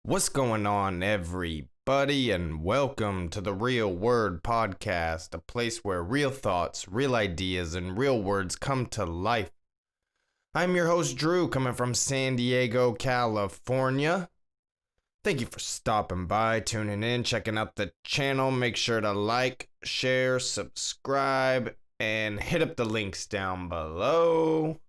What's going on, everybody, and welcome to the Real Word Podcast, a place where real thoughts, real ideas, and real words come to life. I'm your host, Drew, coming from San Diego, California. Thank you for stopping by, tuning in, checking out the channel. Make sure to like, share, subscribe, and hit up the links down below.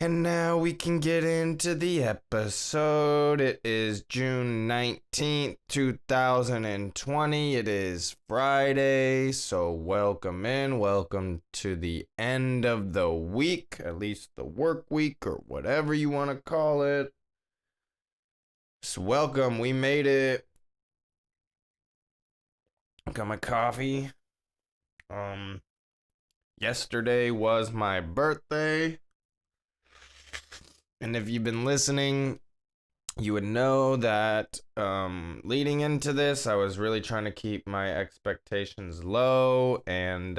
And now we can get into the episode. It is June 19th, 2020. It is Friday, so welcome in. Welcome to the end of the week, at least the work week or whatever you want to call it. So welcome, we made it. Got my coffee. Yesterday was my birthday. And if you've been listening, you would know that leading into this, I was really trying to keep my expectations low and,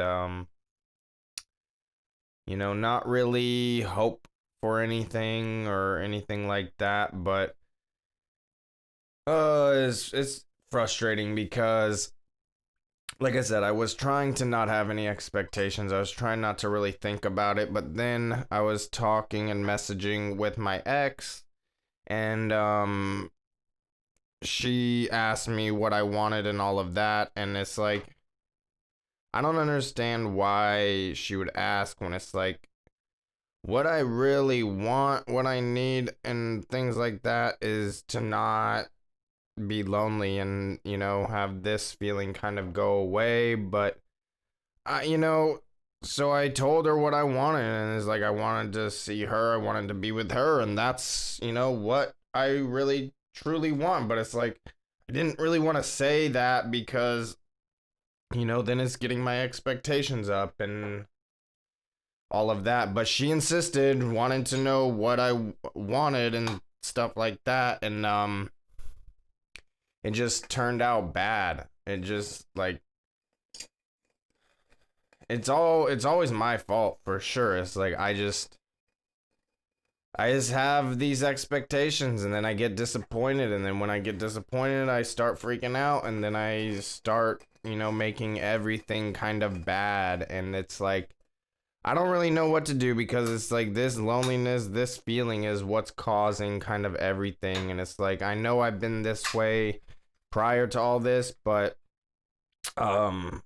not really hope for anything or anything like that. But it's frustrating because, like I said, I was trying to not have any expectations. I was trying not to really think about it, but then I was talking and messaging with my ex, and she asked me what I wanted and all of that, and it's like, I don't understand why she would ask when it's like, what I really want, what I need, and things like that is to not be lonely and have this feeling kind of go away. But so I told her what I wanted, and it's like I wanted to see her, I wanted to be with her, and that's what I really truly want. But it's like I didn't really want to say that because then it's getting my expectations up and all of that. But she insisted, wanted to know what I wanted and stuff like that, and it just turned out bad. It just like it's always my fault for sure. It's like I just have these expectations, and then I get disappointed, and then when I get disappointed I start freaking out, and then I start making everything kind of bad. And it's like I don't really know what to do, because it's like this loneliness, this feeling is what's causing kind of everything. And it's like I know I've been this way prior to all this, but I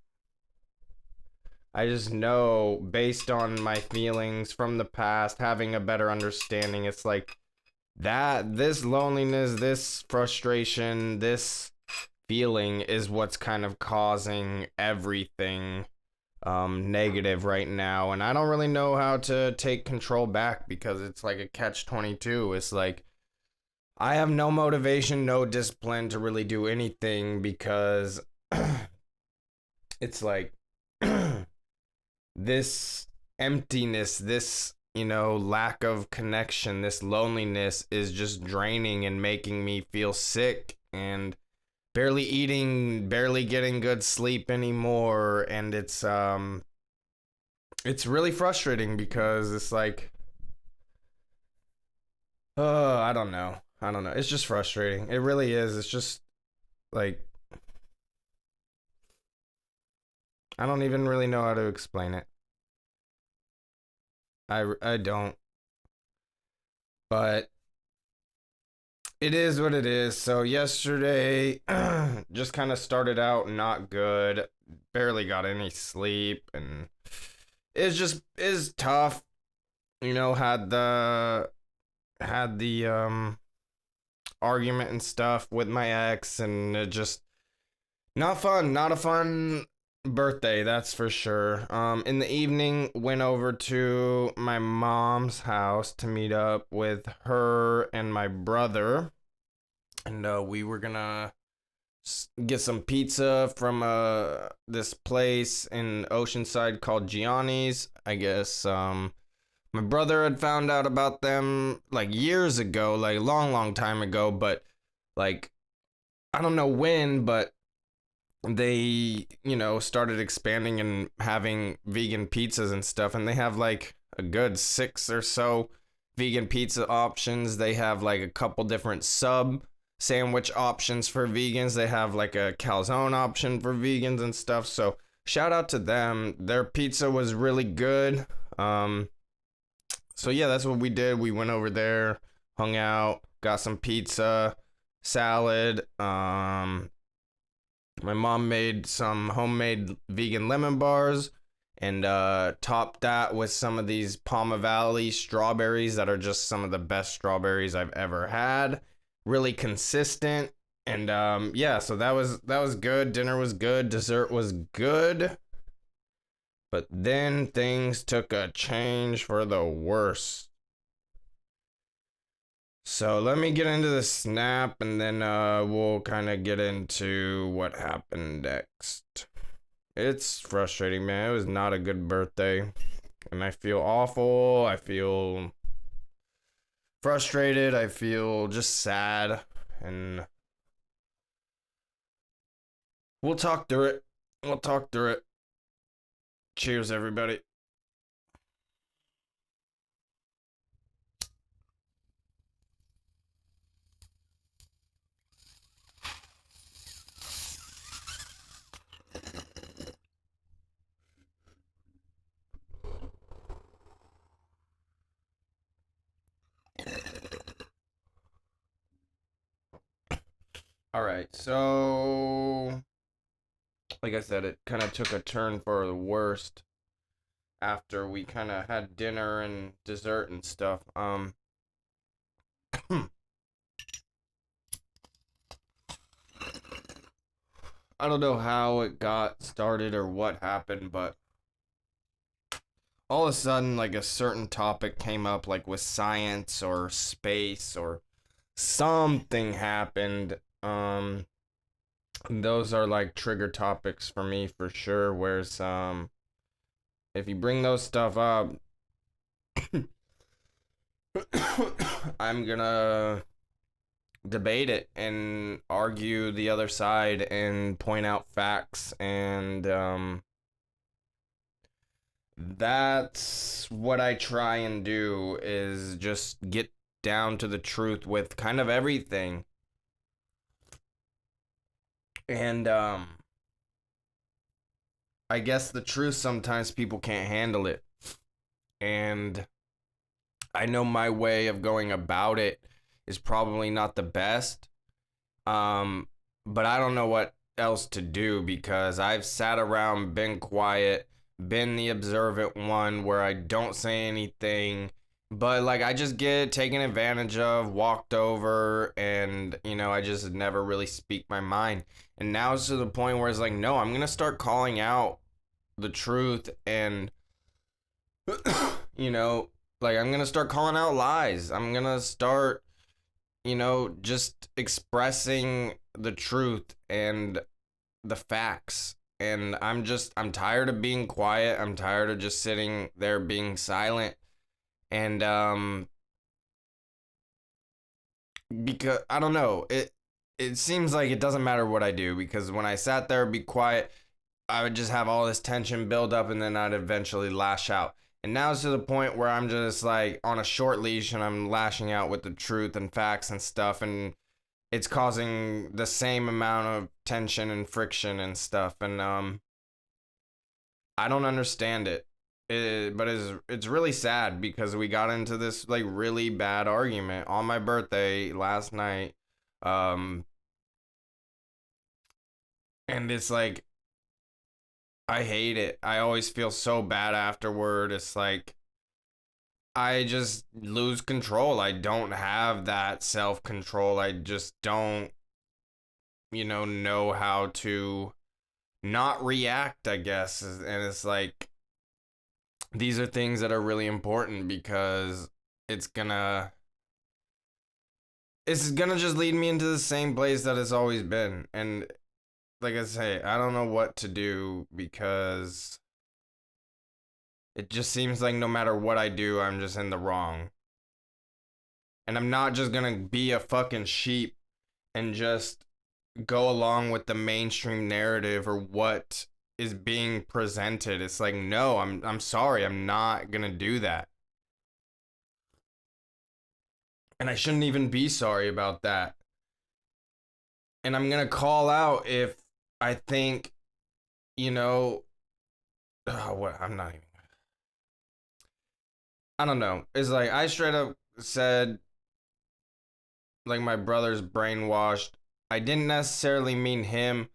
just know, based on my feelings from the past, having a better understanding, it's like that this loneliness, this frustration, this feeling is what's kind of causing everything negative right now. And I don't really know how to take control back, because it's like a catch-22. It's like I have no motivation, no discipline to really do anything, because it's like this emptiness, this, lack of connection, this loneliness is just draining and making me feel sick, and barely eating, barely getting good sleep anymore. And it's really frustrating, because it's like, I don't know. It's just frustrating. It really is. It's just like I don't even really know how to explain it. I don't. But it is what it is. So yesterday just kind of started out not good. Barely got any sleep, and is tough. Had the argument and stuff with my ex, and it just not fun. Not a fun birthday, that's for sure. In the evening, went over to my mom's house to meet up with her and my brother, and we were gonna get some pizza from this place in Oceanside called Gianni's. I guess my brother had found out about them like years ago, like long time ago, but like I don't know when, but they, started expanding and having vegan pizzas and stuff, and they have like a good 6 or so vegan pizza options. They have like a couple different sub sandwich options for vegans. They have like a calzone option for vegans and stuff. So shout out to them. Their pizza was really good. So yeah, that's what we did. We went over there, hung out, got some pizza, salad. My mom made some homemade vegan lemon bars and topped that with some of these Palma Valley strawberries that are just some of the best strawberries I've ever had. Really consistent. And yeah, so that was good. Dinner was good. Dessert was good. But then things took a change for the worse. So let me get into the snap and then we'll kind of get into what happened next. It's frustrating, man. It was not a good birthday. And I feel awful. I feel frustrated. I feel just sad. And we'll talk through it. We'll talk through it. Cheers, everybody. All right, so like I said, it kind of took a turn for the worst after we kind of had dinner and dessert and stuff. I don't know how it got started or what happened, but all of a sudden, like a certain topic came up, like with science or space or something happened. Those are like trigger topics for me for sure. Whereas, if you bring those stuff up, I'm gonna debate it and argue the other side and point out facts and that's what I try and do is just get down to the truth with kind of everything. And I guess the truth sometimes people can't handle it. And I know my way of going about it is probably not the best. But I don't know what else to do because I've sat around, been quiet, been the observant one where I don't say anything, but like I just get taken advantage of, walked over, and I just never really speak my mind. And now it's to the point where it's like, no, I'm gonna start calling out the truth and you know, like I'm gonna start calling out lies. I'm gonna start, just expressing the truth and the facts. And I'm tired of being quiet. I'm tired of just sitting there being silent. And because I don't know, it seems like it doesn't matter what I do because when I sat there be quiet, I would just have all this tension build up and then I'd eventually lash out. And now it's to the point where I'm just like on a short leash and I'm lashing out with the truth and facts and stuff, and it's causing the same amount of tension and friction and stuff. And I don't understand it. But it's really sad because we got into this like really bad argument on my birthday last night. Um and it's like I hate it. I always feel so bad afterward. It's like I just lose control. I don't have that self-control. I just don't, know how to not react, I guess. And it's like these are things that are really important because it's gonna just lead me into the same place that it's always been. And like I say, I don't know what to do because it just seems like no matter what I do, I'm just in the wrong. And I'm not just gonna be a fucking sheep and just go along with the mainstream narrative or what is being presented. It's like, no, I'm sorry, I'm not gonna do that. And I shouldn't even be sorry about that. And I'm going to call out if I think, you know, what I'm not even, I don't know. It's like I straight up said, like, my brother's brainwashed. I didn't necessarily mean him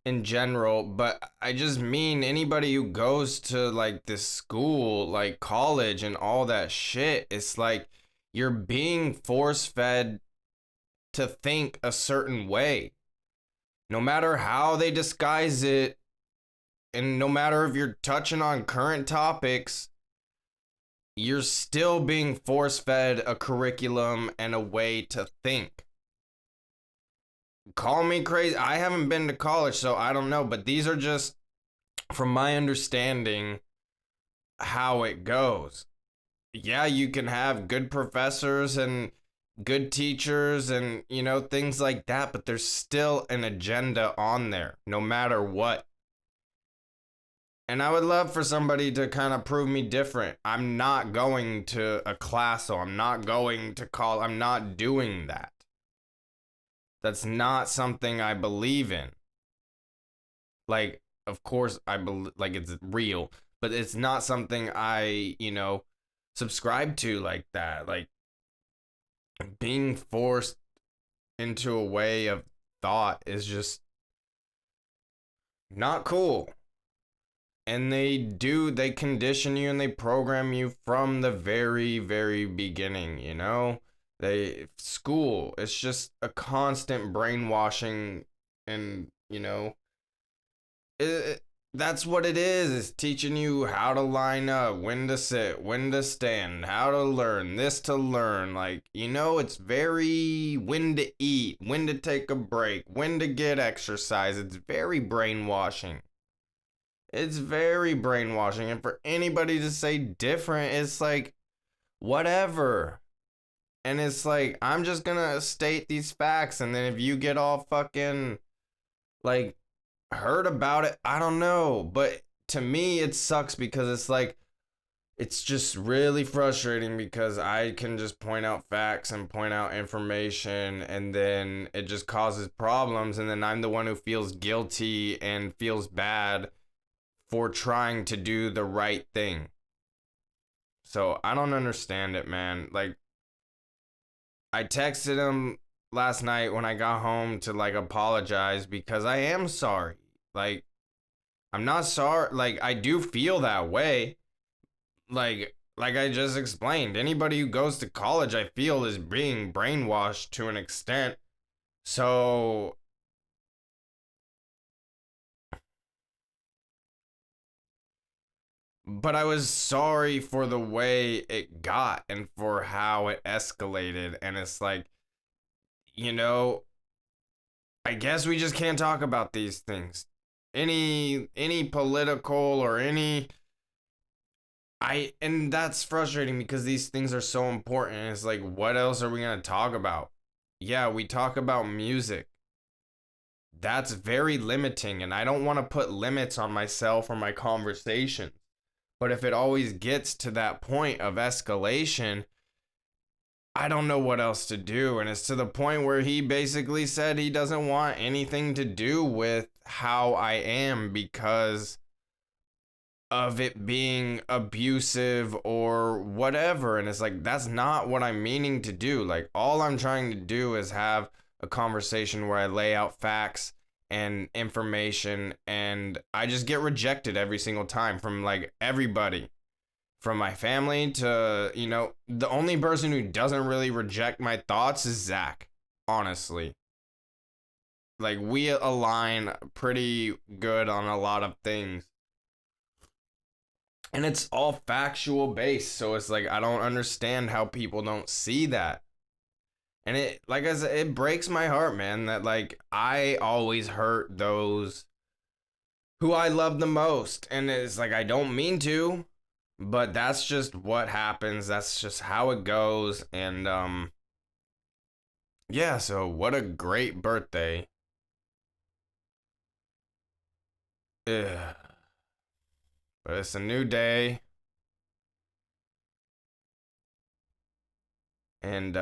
in general, but I just mean anybody who goes to like this school, like college and all that shit. It's like you're being force fed to think a certain way. No matter how they disguise it, and no matter if you're touching on current topics, you're still being force fed a curriculum and a way to think. Call me crazy. I haven't been to college, so I don't know, but these are just, from my understanding, how it goes. Yeah, you can have good professors and good teachers and, things like that, but there's still an agenda on there, no matter what. And I would love for somebody to kind of prove me different. I'm not going to a class, so I'm not going to call, I'm not doing that. That's not something I believe in. Like, of course, I believe, like, it's real, but it's not something I, subscribe to like that. Like, being forced into a way of thought is just not cool. And they condition you and they program you from the very, very beginning, school, it's just a constant brainwashing. And, it, that's what it is. It's teaching you how to line up, when to sit, when to stand, how to learn, this to learn. Like, it's very when to eat, when to take a break, when to get exercise. It's very brainwashing. It's very brainwashing. And for anybody to say different, it's like, whatever. And it's like, I'm just gonna state these facts. And then if you get all fucking, like, heard about it, I don't know. But to me, it sucks because it's like, it's just really frustrating because I can just point out facts and point out information, and then it just causes problems. And then I'm the one who feels guilty and feels bad for trying to do the right thing. So I don't understand it, man. Like, I texted him last night when I got home to like apologize because I am sorry. Like, I'm not sorry. Like, I do feel that way. Like I just explained, anybody who goes to college, I feel, is being brainwashed to an extent. So, but I was sorry for the way it got and for how it escalated. And it's like, you know, I guess we just can't talk about these things. Any political or any I and that's frustrating because these things are so important. And it's like, what else are we gonna talk about? Yeah, we talk about music. That's very limiting, and I don't want to put limits on myself or my conversation. But if it always gets to that point of escalation, I don't know what else to do. And it's to the point where he basically said he doesn't want anything to do with how I am because of it being abusive or whatever. And it's like, that's not what I'm meaning to do. Like, all I'm trying to do is have a conversation where I lay out facts and information, and I just get rejected every single time from like everybody, from my family to, the only person who doesn't really reject my thoughts is Zach, honestly. Like, we align pretty good on a lot of things. And it's all factual based. So it's like, I don't understand how people don't see that. And it, like I said, it breaks my heart, man, that like I always hurt those who I love the most. And it's like, I don't mean to, but that's just what happens. That's just how it goes. And yeah, so what a great birthday. Ugh. But it's a new day. And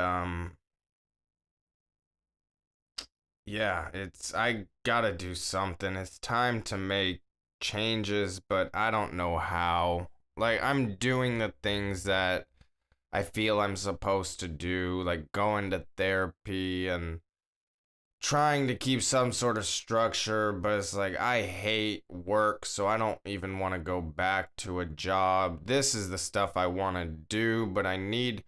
yeah, I gotta do something. It's time to make changes, but I don't know how. Like, I'm doing the things that I feel I'm supposed to do, like going to therapy and trying to keep some sort of structure, but it's like I hate work, so I don't even want to go back to a job. This is the stuff I want to do, but I need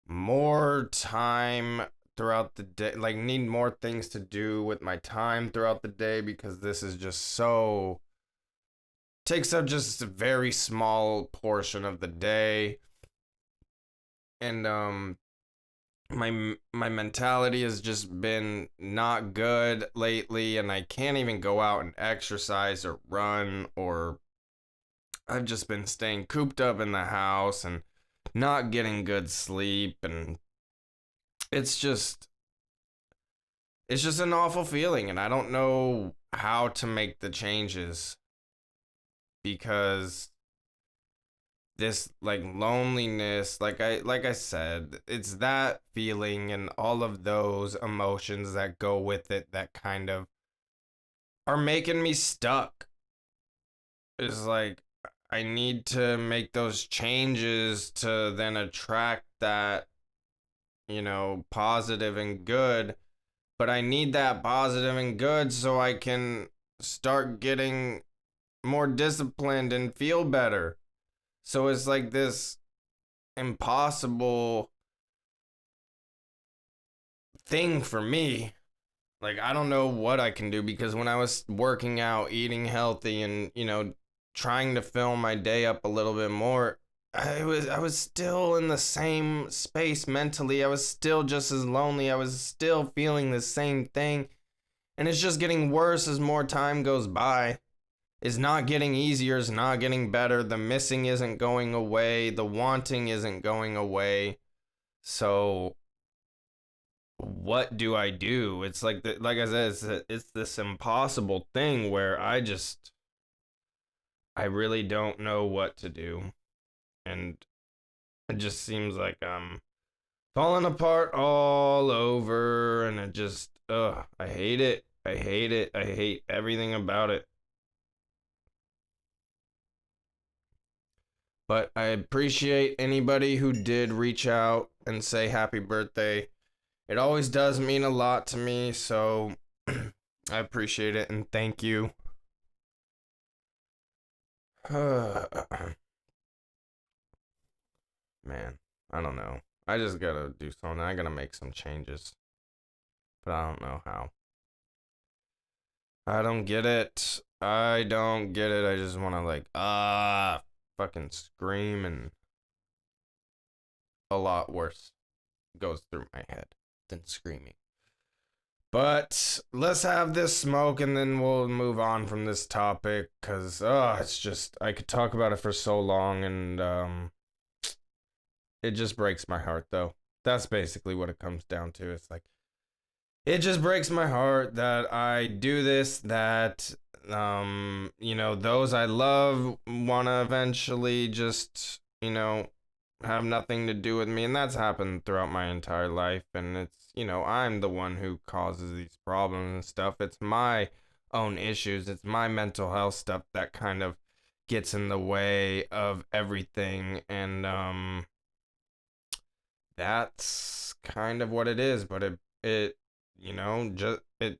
more time throughout the day, like need more things to do with my time throughout the day because this is just so takes up just a very small portion of the day. And my mentality has just been not good lately, and I can't even go out and exercise or run, or I've just been staying cooped up in the house and not getting good sleep, and it's just it's just an awful feeling, and I don't know how to make the changes because this like loneliness, like I said, it's that feeling and all of those emotions that go with it that kind of are making me stuck. It's like I need to make those changes to then attract that, positive and good, but I need that positive and good so I can start getting more disciplined and feel better. So it's like this impossible thing for me. Like, I don't know what I can do because when I was working out, eating healthy, and, trying to fill my day up a little bit more, I was still in the same space mentally. I was still just as lonely. I was still feeling the same thing. And it's just getting worse as more time goes by. It's not getting easier, it's not getting better. The missing isn't going away, the wanting isn't going away. So what do I do? It's like I said, it's this impossible thing where I really don't know what to do, and it just seems like I'm falling apart all over, and it just I hate it. I hate it. I hate everything about it. But I appreciate anybody who did reach out and say happy birthday. It always does mean a lot to me, so I appreciate it and thank you. Man, I don't know. I just gotta do something. I gotta make some changes, but I don't know how. I don't get it. I don't get it. I just wanna like fucking scream, and a lot worse goes through my head than screaming. But let's have this smoke and then we'll move on from this topic because it's just I could talk about it for so long, and it just breaks my heart though. That's basically what it comes down to. It's like it just breaks my heart that I do this, that those I love want to eventually just, have nothing to do with me, and that's happened throughout my entire life, and it's, I'm the one who causes these problems and stuff. It's my own issues, it's my mental health stuff that kind of gets in the way of everything, and that's kind of what it is, but it just it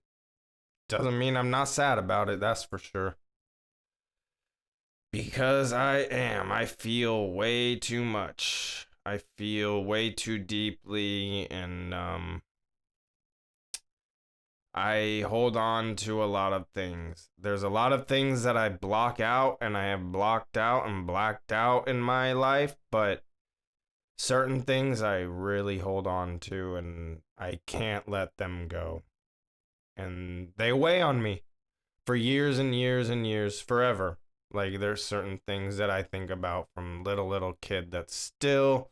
doesn't mean I'm not sad about it, that's for sure. Because I feel way too much. I feel way too deeply, and I hold on to a lot of things. There's a lot of things that I block out, and I have blocked out and blacked out in my life, but certain things I really hold on to, and I can't let them go. And they weigh on me for years and years and years, forever. Like there's certain things that I think about from little kid that still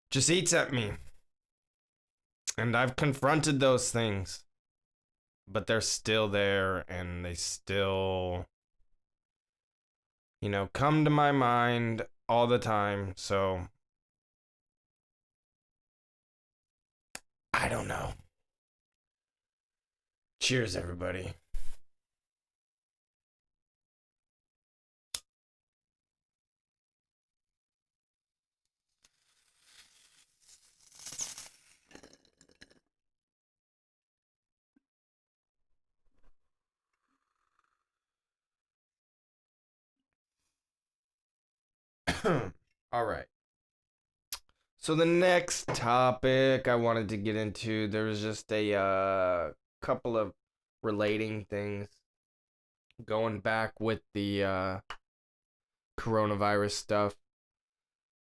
just eats at me. And I've confronted those things, but they're still there, and they still come to my mind all the time. So I don't know. Cheers, everybody. All right. So the next topic I wanted to get into, there was just a couple of relating things going back with the coronavirus stuff.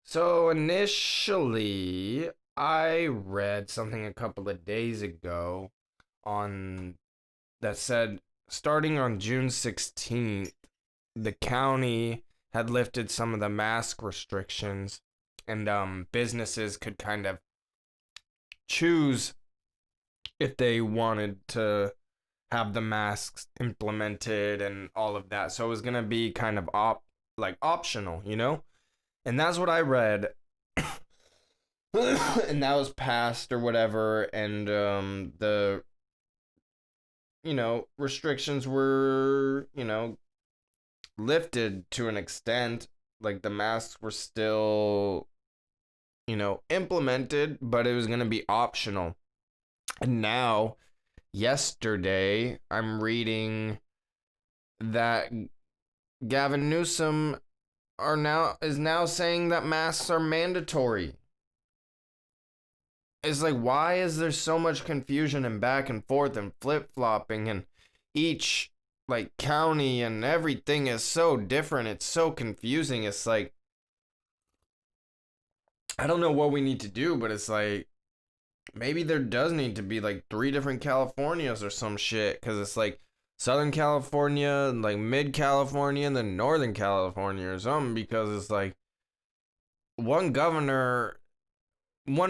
So initially, I read something a couple of days ago on that said starting on June 16th, the county had lifted some of the mask restrictions, and businesses could kind of choose if they wanted to have the masks implemented and all of that. So it was gonna be kind of optional, you know? And that's what I read. And that was passed or whatever, and the restrictions were, lifted to an extent. Like the masks were still, implemented, but it was going to be optional. And now, yesterday, I'm reading that Gavin Newsom is now saying that masks are mandatory. It's like, why is there so much confusion and back and forth and flip-flopping, and each like county and everything is so different. It's so confusing. It's like, I don't know what we need to do, but it's like, maybe there does need to be like 3 different Californias or some shit, because it's like Southern California, like Mid California, and then Northern California or something, because it's like one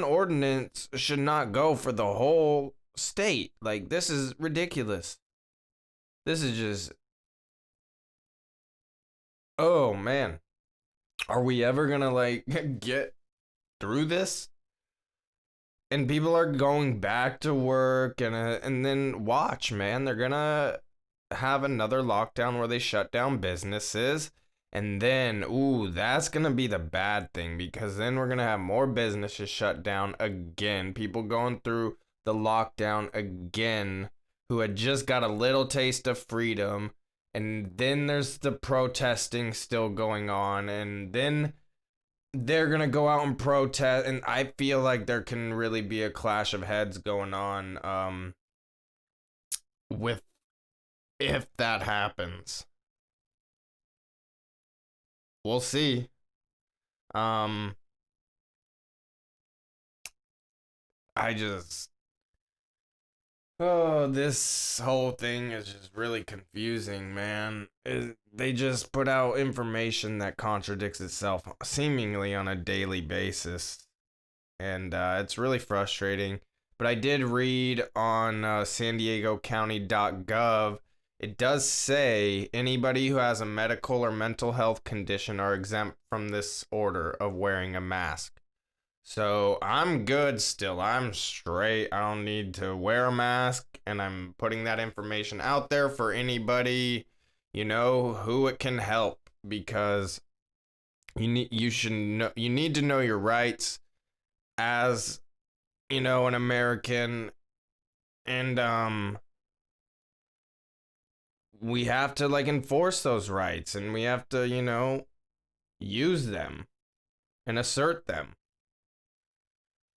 ordinance should not go for the whole state. Like, this is ridiculous. This is just, oh man, are we ever gonna like get through this? And people are going back to work, and then watch, man, they're gonna have another lockdown where they shut down businesses, and then that's gonna be the bad thing, because then we're gonna have more businesses shut down again, people going through the lockdown again who had just got a little taste of freedom, and then there's the protesting still going on, and then they're gonna go out and protest, and I feel like there can really be a clash of heads going on with if that happens. We'll see. I just this whole thing is just really confusing, man. They just put out information that contradicts itself seemingly on a daily basis. And it's really frustrating. But I did read on San Diego County.gov, it does say anybody who has a medical or mental health condition are exempt from this order of wearing a mask. So I'm good still. I'm straight. I don't need to wear a mask, and I'm putting that information out there for anybody, who it can help, because you need to know your rights as, an American, and we have to like enforce those rights, and we have to, use them and assert them.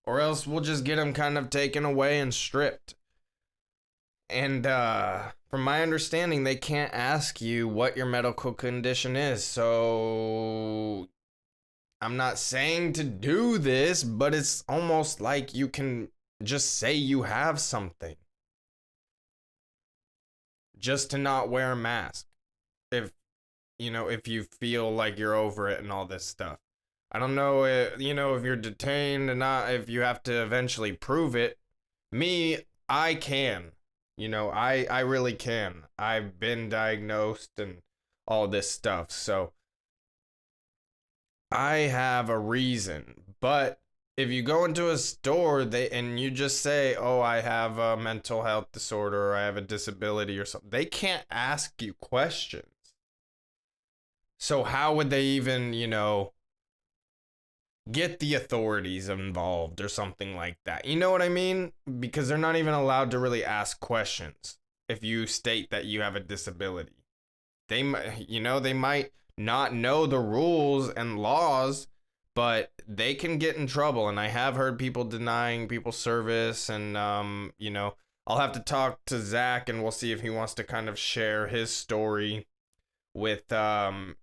Or else we'll just get them kind of taken away and stripped. And from my understanding, they can't ask you what your medical condition is. So I'm not saying to do this, but it's almost like you can just say you have something, just to not wear a mask, if if you feel like you're over it and all this stuff. I don't know, if you're detained and not, if you have to eventually prove it. Me, I can. I really can. I've been diagnosed and all this stuff. So I have a reason. But if you go into a store and you just say, "Oh, I have a mental health disorder or I have a disability or something," they can't ask you questions. So how would they even, get the authorities involved or something like that? You know what I mean? Because they're not even allowed to really ask questions if you state that you have a disability. They might not know the rules and laws, but they can get in trouble. And I have heard people denying people service, and I'll have to talk to Zach, and we'll see if he wants to kind of share his story with him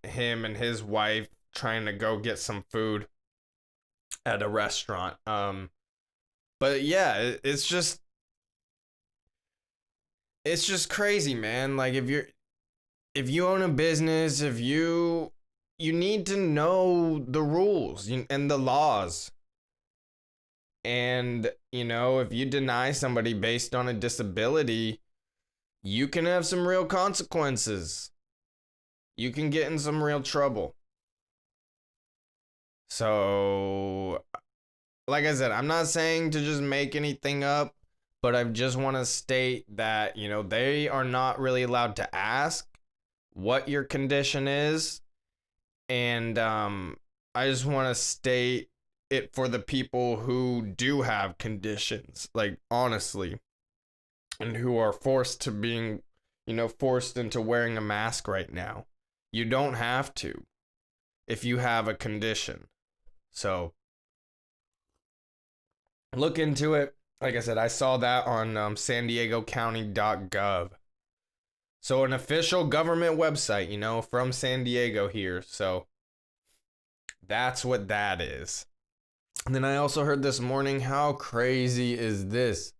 and his wife trying to go get some food at a restaurant. But yeah, it's just crazy, man. Like if you own a business, if you need to know the rules and the laws. And, if you deny somebody based on a disability, you can have some real consequences. You can get in some real trouble. So, like I said, I'm not saying to just make anything up, but I just want to state that, they are not really allowed to ask what your condition is. And I just want to state it for the people who do have conditions, like, honestly, and who are forced to being, forced into wearing a mask right now. You don't have to if you have a condition. So look into it. Like I said, I saw that on San Diego County.gov. So an official government website, from San Diego here. So that's what that is. And then I also heard this morning, how crazy is this?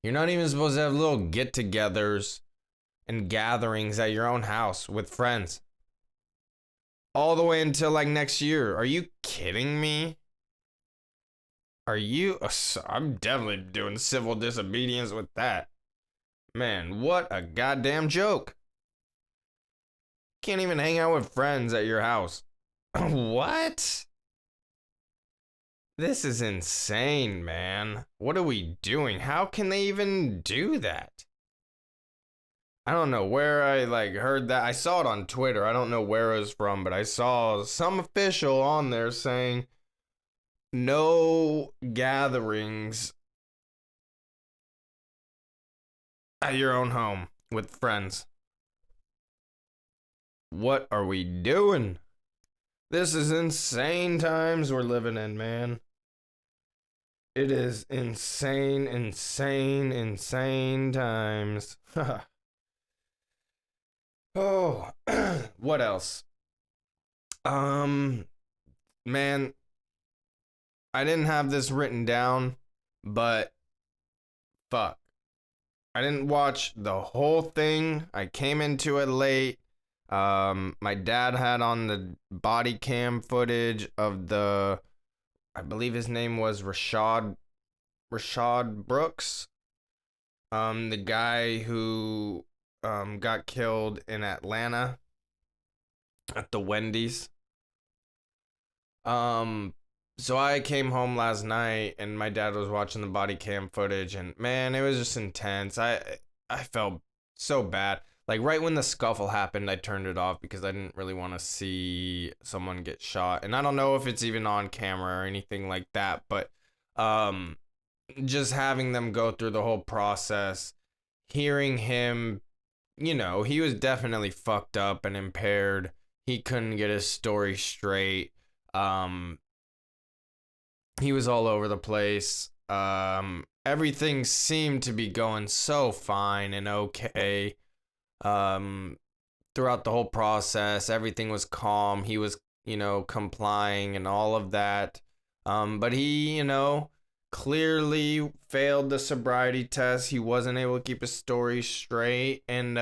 You're not even supposed to have little get-togethers and gatherings at your own house with friends. All the way until like next year. Are you kidding me? I'm definitely doing civil disobedience with that. Man, what a goddamn joke. Can't even hang out with friends at your house. What? This is insane, man. What are we doing? How can they even do that? I don't know where I heard that. I saw it on Twitter. I don't know where it was from, but I saw some official on there saying no gatherings at your own home with friends. What are we doing? This is insane times we're living in, man. It is insane, insane, insane times. Oh, what else? Man, I didn't have this written down, but fuck. I didn't watch the whole thing. I came into it late. My dad had on the body cam footage of I believe his name was Rashad Brooks. The guy who got killed in Atlanta at the Wendy's. So I came home last night and my dad was watching the body cam footage, and man, it was just intense. I felt so bad. Like right when the scuffle happened, I turned it off because I didn't really want to see someone get shot. And I don't know if it's even on camera or anything like that, but just having them go through the whole process, hearing him, he was definitely fucked up and impaired. He couldn't get his story straight. He was all over the place. Everything seemed to be going so fine and okay. Throughout the whole process, everything was calm. He was, complying and all of that. But he, clearly failed the sobriety test. He wasn't able to keep his story straight. And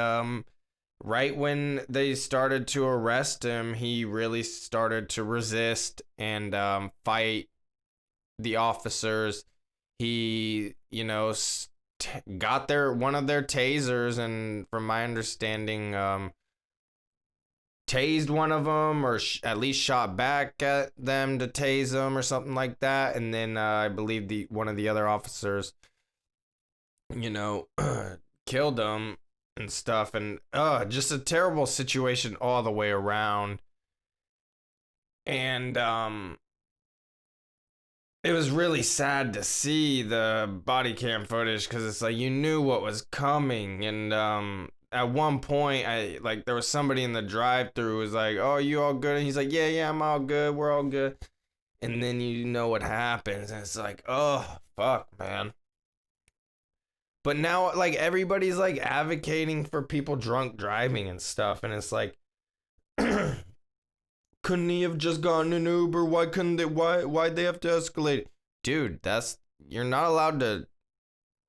right when they started to arrest him, he really started to resist and fight the officers. He, got one of their tasers, and from my understanding, tased one of them, or at least shot back at them to tase them or something like that. And then I believe the one of the other officers, you know, killed them and stuff. And just a terrible situation all the way around. And it was really sad to see the body cam footage, because it's like you knew what was coming. And at one point, I like there was somebody in the drive-through was like, "Oh, you all good?" And he's like, "Yeah, I'm all good. We're all good." And then you know what happens, and it's like, "Oh, fuck, man." But now, like, everybody's like advocating for people drunk driving and stuff, and it's like, couldn't he have just gotten an Uber? Why couldn't they? Why'd they have to escalate it? Dude, you're not allowed to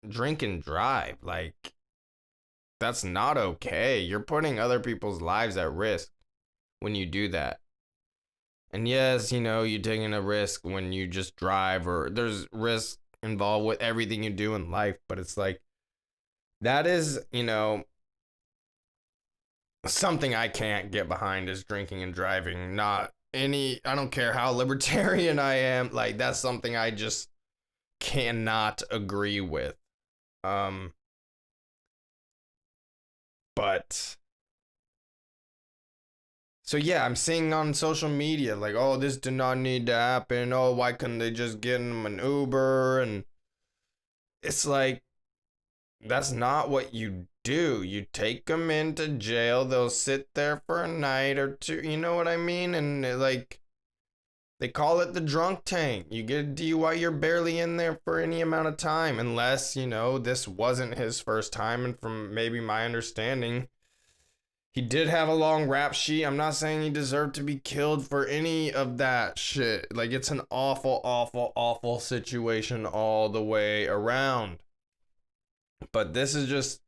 drink and drive. Like, that's not okay. You're putting other people's lives at risk when you do that. And yes, you're taking a risk when you just drive, or there's risk involved with everything you do in life, but it's like, that is, something I can't get behind, is drinking and driving. I don't care how libertarian I am, like, that's something I just cannot agree with. But so yeah, I'm seeing on social media like, oh, this did not need to happen. Oh, why couldn't they just get him an Uber? And it's like, that's not what you do. You take them into jail. They'll sit there for a night or two. You know what I mean? And like, they call it the drunk tank. You get a DUI, you're barely in there for any amount of time, unless, this wasn't his first time. And from maybe my understanding, he did have a long rap sheet. I'm not saying he deserved to be killed for any of that shit. Like, it's an awful, awful, awful situation all the way around. But this is just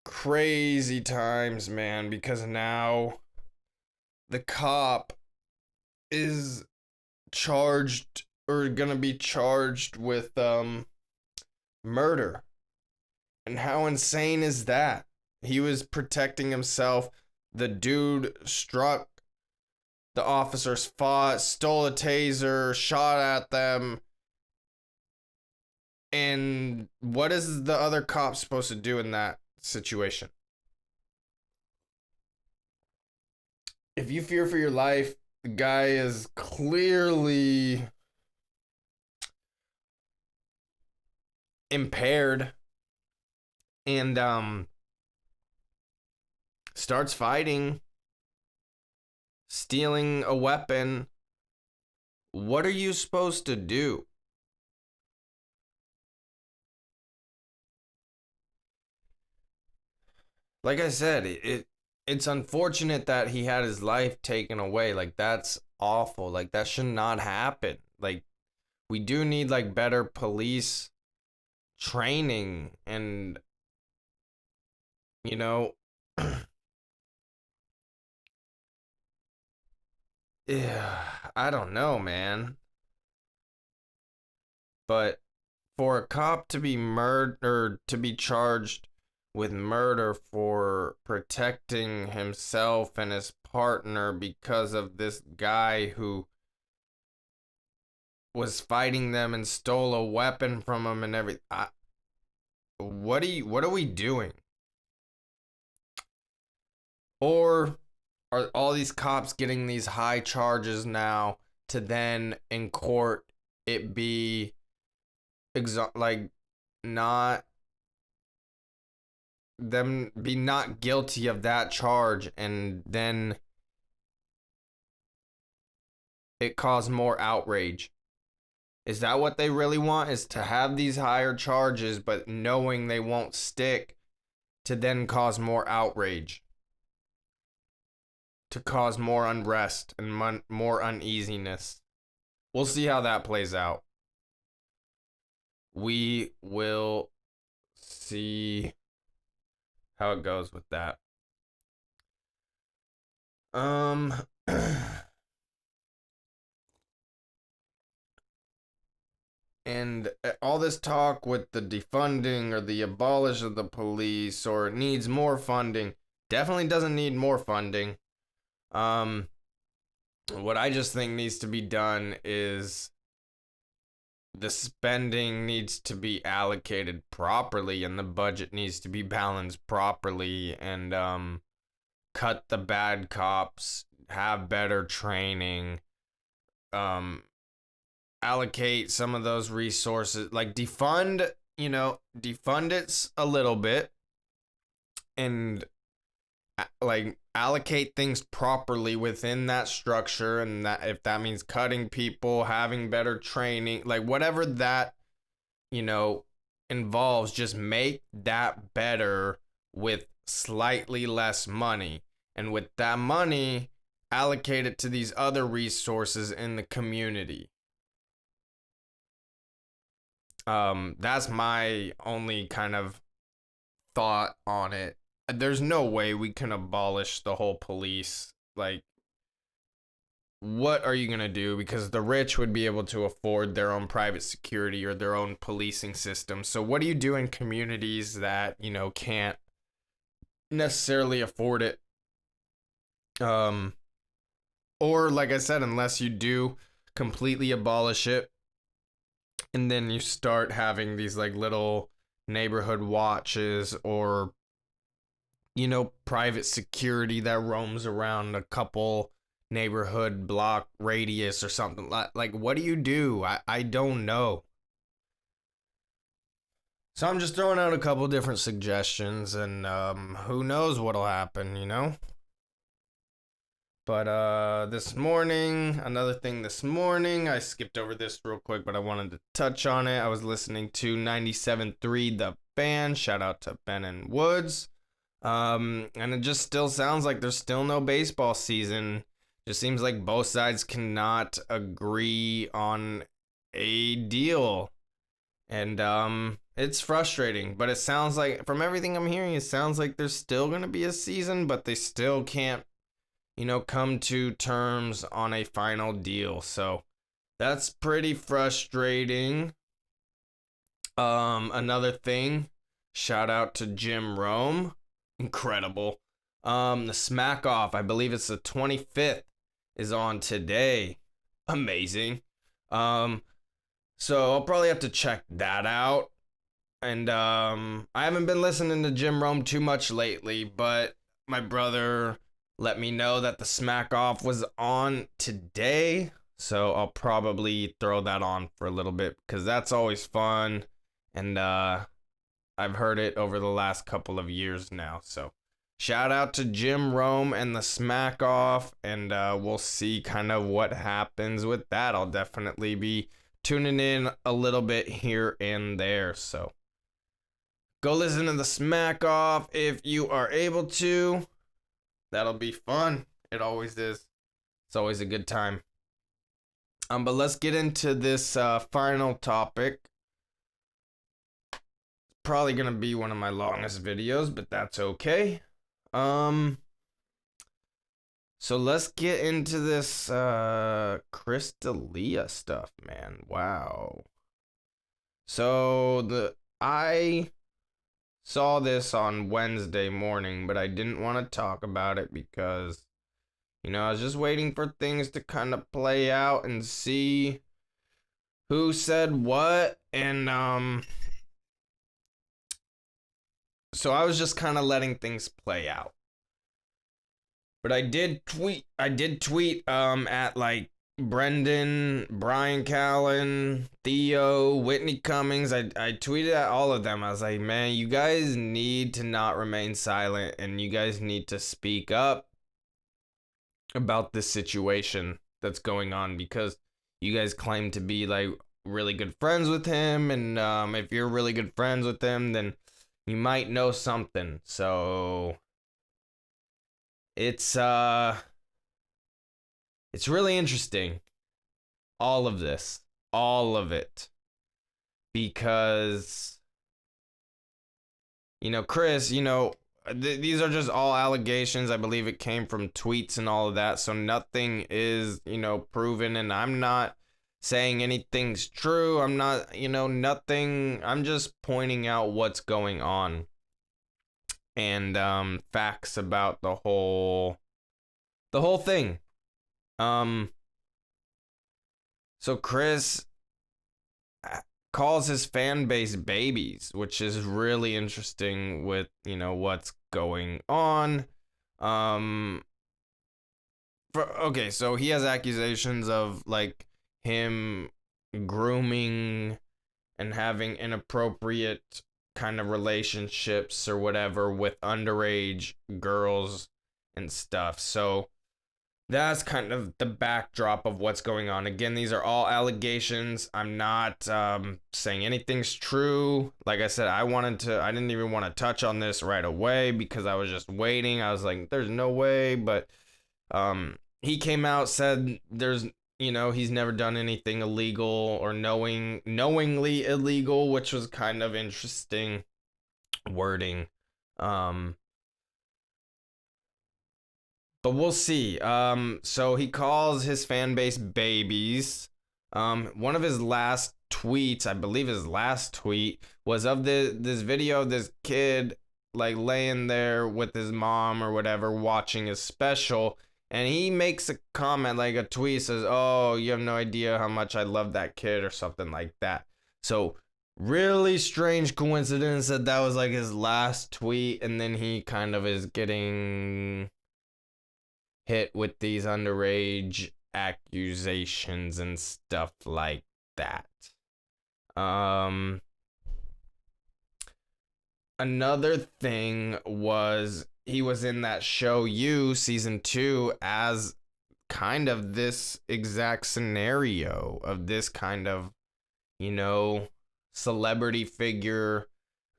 crazy times, man, because now the cop is charged, or gonna be charged with murder. And how insane is that? He was protecting himself. The dude struck the officers, fought, stole a taser, shot at them. And what is the other cop supposed to do in that situation? If you fear for your life, the guy is clearly impaired, and starts fighting, stealing a weapon. What are you supposed to do? Like I said, it's unfortunate that he had his life taken away. Like, that's awful. Like, that should not happen. Like, we do need like better police training, and yeah, I don't know, man. But for a cop to be murdered, to be charged with murder for protecting himself and his partner because of this guy who was fighting them and stole a weapon from them and everything. What are we doing? Or are all these cops getting these high charges now to then in court it be like not them be not guilty of that charge, and then it cause more outrage? Is that what they really want? Is to have these higher charges, but knowing they won't stick, to then cause more outrage, to cause more unrest and more uneasiness? We'll see how that plays out. We will see how it goes with that. And all this talk with the defunding or the abolish of the police, or it needs more funding, definitely doesn't need more funding. Um, what I just think needs to be done is the spending needs to be allocated properly and the budget needs to be balanced properly, and cut the bad cops, have better training, um allocate some of those resources, like defund it a little bit, and like allocate things properly within that structure, and that if that means cutting people, having better training, like whatever that you know involves, just make that better with slightly less money, and with that money allocate it to these other resources in the community. That's my only kind of thought on it. There's no way we can abolish the whole police. Like, what are you gonna do? Because the rich would be able to afford their own private security or their own policing system. So what do you do in communities that, can't necessarily afford it? Um, or like I said, unless you do completely abolish it, and then you start having these like little neighborhood watches, or private security that roams around a couple neighborhood block radius or something. Like what do you do? I don't know. So I'm just throwing out a couple different suggestions, and who knows what'll happen. But another thing this morning, I skipped over this real quick, but I wanted to touch on it. I was listening to 97.3 The Fan. Shout out to Ben and Woods. And it just still sounds like there's still no baseball season. Just seems like both sides cannot agree on a deal. And it's frustrating, but it sounds like, from everything I'm hearing, it sounds like there's still going to be a season, but they still can't come to terms on a final deal. So that's pretty frustrating. Another thing, shout out to Jim Rome. Incredible. The Smack Off, I believe it's the 25th, is on today. Amazing. So I'll probably have to check that out. And I haven't been listening to Jim Rome too much lately, but my brother let me know that the Smack Off was on today, so I'll probably throw that on for a little bit because that's always fun, and I've heard it over the last couple of years now. So shout out to Jim Rome and the Smack Off, and we'll see kind of what happens with that. I'll definitely be tuning in a little bit here and there, so go listen to the Smack Off if you are able to. That'll be fun. It always is. It's always a good time. But let's get into this final topic. Probably gonna be one of my longest videos, but that's okay. So let's get into this Chris D'Elia stuff, man. Wow. So I saw this on Wednesday morning, but I didn't want to talk about it because, I was just waiting for things to kind of play out and see who said what. And, so I was just kind of letting things play out. But I did tweet at like Brendan, Brian Callen, Theo, Whitney Cummings. I tweeted at all of them. I was like, man, you guys need to not remain silent, and you guys need to speak up about this situation that's going on, because you guys claim to be like really good friends with him, and if you're really good friends with him, then you might know something. So it's really interesting, all of this, all of it, because, Chris, these are just all allegations. I believe it came from tweets and all of that, so nothing is, proven, and I'm not saying anything's true. I'm not, nothing. I'm just pointing out what's going on, and facts about the whole the whole thing. Um, so Chris calls his fan base babies, which is really interesting with, what's going on. Um, okay, so he has accusations of like him grooming and having inappropriate kind of relationships or whatever with underage girls and stuff. So that's kind of the backdrop of what's going on. Again, these are all allegations. I'm not saying anything's true. Like I said, I didn't even want to touch on this right away because I was just waiting. I was like, there's no way. But he came out, said he's never done anything illegal or knowingly illegal, which was kind of interesting wording. But we'll see. So he calls his fan base babies. One of his last tweets, I believe his last tweet, was of this video of this kid like laying there with his mom or whatever watching his special, and he makes a comment, like a tweet, says, "Oh, you have no idea how much I love that kid," or something like that. So really strange coincidence that was like his last tweet, and then he kind of is getting hit with these underage accusations and stuff like that. Another thing was he was in that show You season 2 as kind of this exact scenario of this kind of, celebrity figure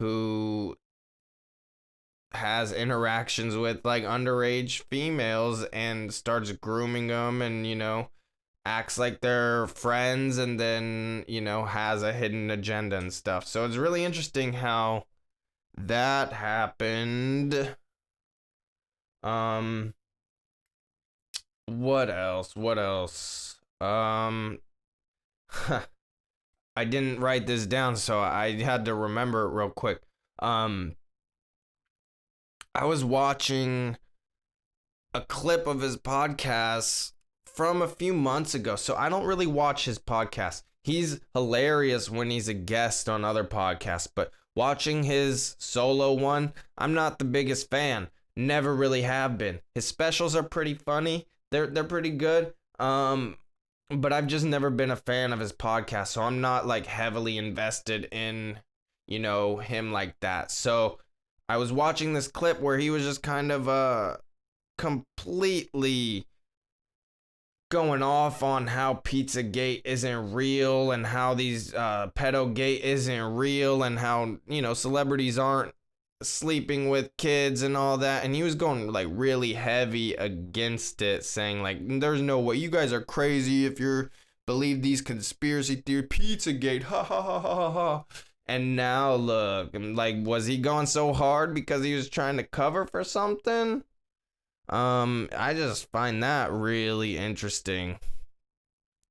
who has interactions with like underage females and starts grooming them and acts like they're friends, and then has a hidden agenda and stuff. So it's really interesting how that happened. What else? I didn't write this down, so I had to remember it real quick. I was watching a clip of his podcast from a few months ago. So I don't really watch his podcast. He's hilarious when he's a guest on other podcasts, but watching his solo one, I'm not the biggest fan. Never really have been. His specials are pretty funny. They're pretty good. But I've just never been a fan of his podcast, so I'm not like heavily invested in, him like that. So I was watching this clip where he was just kind of completely going off on how Pizzagate isn't real and how these pedogate isn't real and how celebrities aren't sleeping with kids and all that, and he was going like really heavy against it, saying like there's no way, you guys are crazy if you believe these conspiracy theory, Pizzagate, ha ha ha ha ha. And now look, like, was he going so hard because he was trying to cover for something? I just find that really interesting.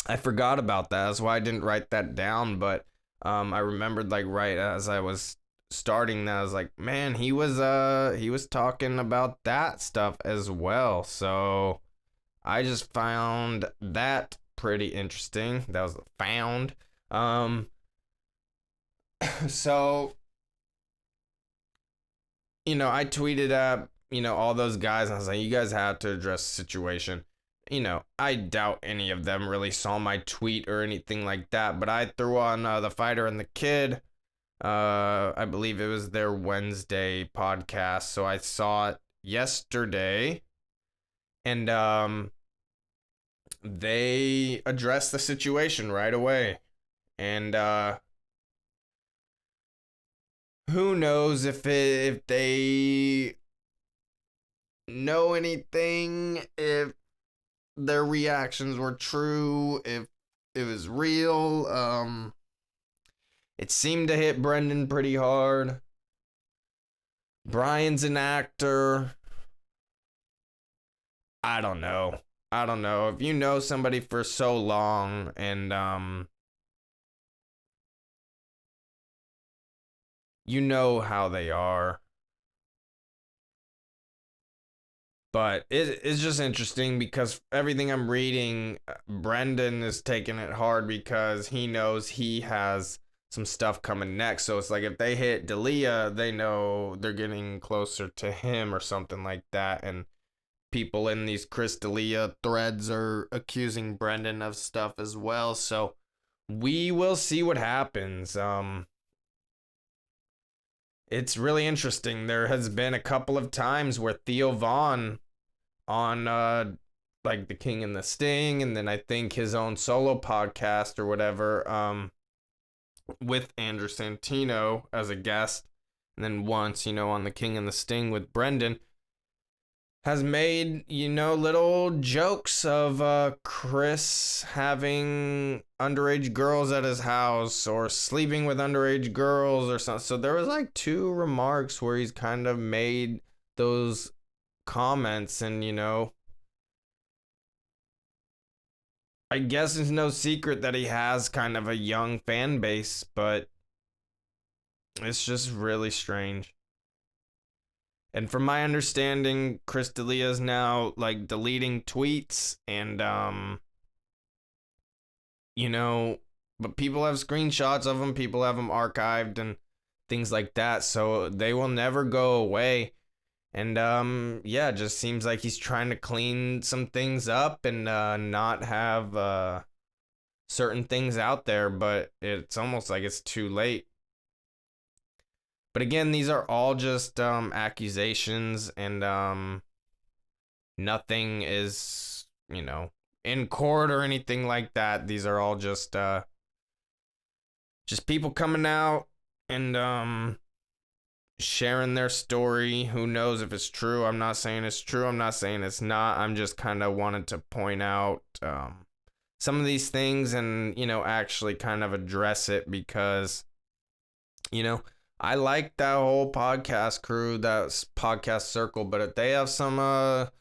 I forgot about that. That's why I didn't write that down, but I remembered like right as I was starting that, I was like, man, he was talking about that stuff as well. So I just found that pretty interesting. That was found. So I tweeted at all those guys, and I was like, you guys have to address the situation. I doubt any of them really saw my tweet or anything like that, but I threw on The Fighter and the Kid. I believe it was their Wednesday podcast, so I saw it yesterday, and they addressed the situation right away. And who knows if they know anything, if their reactions were true, if it was real. It seemed to hit Brendan pretty hard. Brian's an actor. I don't know. If you know somebody for so long and you know how they are. But it's just interesting because everything I'm reading, Brendan is taking it hard because he knows he has some stuff coming next. So it's like if they hit Dalia, they know they're getting closer to him or something like that. And people in these Chris D'Elia threads are accusing Brendan of stuff as well. So we will see what happens. It's really interesting. There has been a couple of times where Theo Vaughn on like The King and the Sting, and then I think his own solo podcast or whatever, with Andrew Santino as a guest, and then once, on The King and the Sting with Brendan, has made, little jokes of Chris having underage girls at his house or sleeping with underage girls or something. So there was like 2 remarks where he's kind of made those comments, and I guess it's no secret that he has kind of a young fan base, but it's just really strange. And from my understanding, Chris D'Elia is now like deleting tweets and but people have screenshots of them, people have them archived and things like that, so they will never go away. And yeah, it just seems like he's trying to clean some things up and not have certain things out there, but it's almost like it's too late. But again, these are all just accusations, and nothing is, in court or anything like that. These are all just people coming out and sharing their story. Who knows if it's true? I'm not saying it's true. I'm not saying it's not. I'm just kind of wanted to point out some of these things and, actually kind of address it because, I like that whole podcast crew, that podcast circle, but if they have some of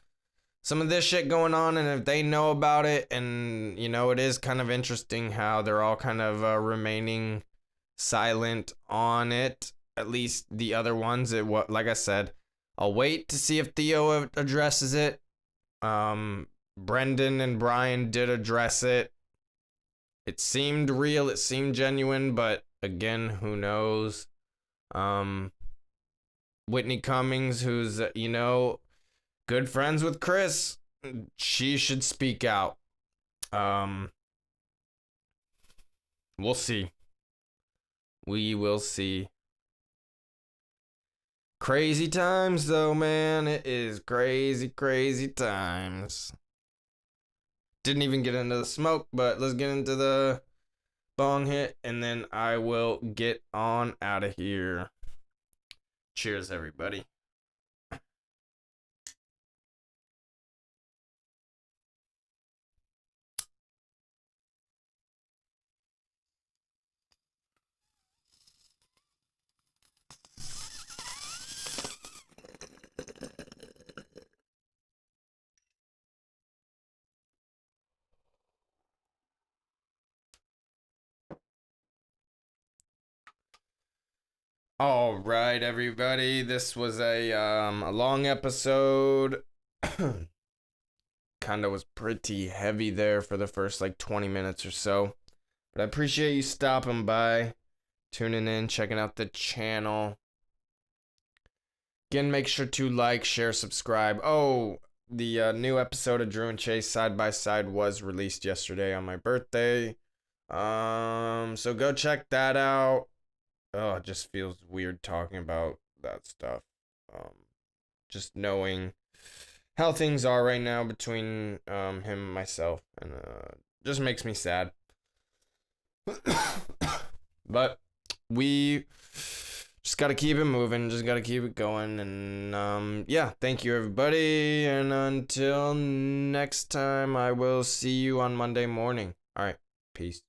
this shit going on and if they know about it, and, it is kind of interesting how they're all kind of remaining silent on it. At least the other ones, like I said, I'll wait to see if Theo addresses it. Brendan and Brian did address it. It seemed real, it seemed genuine, but again, who knows? Whitney Cummings, who's, good friends with Chris, she should speak out. We'll see. We will see. Crazy times, though, man. It is crazy, crazy times. Didn't even get into the smoke, but let's get into the bong hit, and then I will get on out of here. Cheers, everybody. All right, everybody. This was a long episode. Kind of was pretty heavy there for the first like 20 minutes or so. But I appreciate you stopping by, tuning in, checking out the channel. Again, make sure to like, share, subscribe. Oh, the new episode of Drew and Chase Side by Side was released yesterday on my birthday. So go check that out. Oh, it just feels weird talking about that stuff. Just knowing how things are right now between him and myself, and just makes me sad. But we just gotta keep it moving, just gotta keep it going, and yeah, thank you, everybody, and until next time, I will see you on Monday morning. All right, peace.